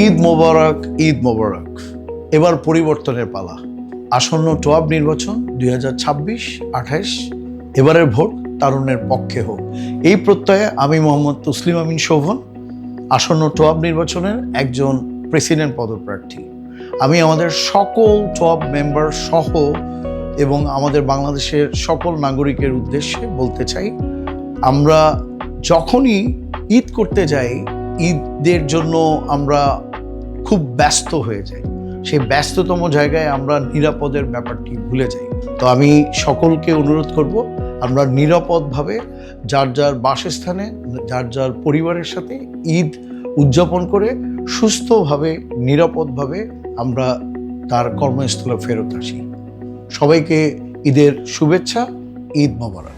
ঈদ মোবারক, ঈদ মোবারক। এবার পরিবর্তনের পালা। আসন্ন টোয়াব নির্বাচন 2026-28, এবারের ভোট তারুণ্যের পক্ষে হোক, এই প্রত্যয়ে আমি মোহাম্মদ তসলিম আমিন শোভন, আসন্ন টোয়াব নির্বাচনের একজন প্রেসিডেন্ট পদপ্রার্থী। আমি আমাদের সকল টোয়াব মেম্বার সহ এবং আমাদের বাংলাদেশের সকল নাগরিকের উদ্দেশ্যে বলতে চাই, আমরা যখনই ঈদ করতে যাই, ঈদের জন্য আমরা খুব ব্যস্ত হয়ে যাই। সেই ব্যস্ততম জায়গায় আমরা নিরাপদের ব্যাপারটি ভুলে যাই। তো আমি সকলকে অনুরোধ করব, আমরা নিরাপদভাবে যার যার বাসস্থানে, যার যার পরিবারের সাথে ঈদ উদযাপন করে সুস্থভাবে, নিরাপদভাবে আমরা তার কর্মস্থলে ফেরত আসি। সবাইকে ঈদের শুভেচ্ছা, ঈদ মোবারক।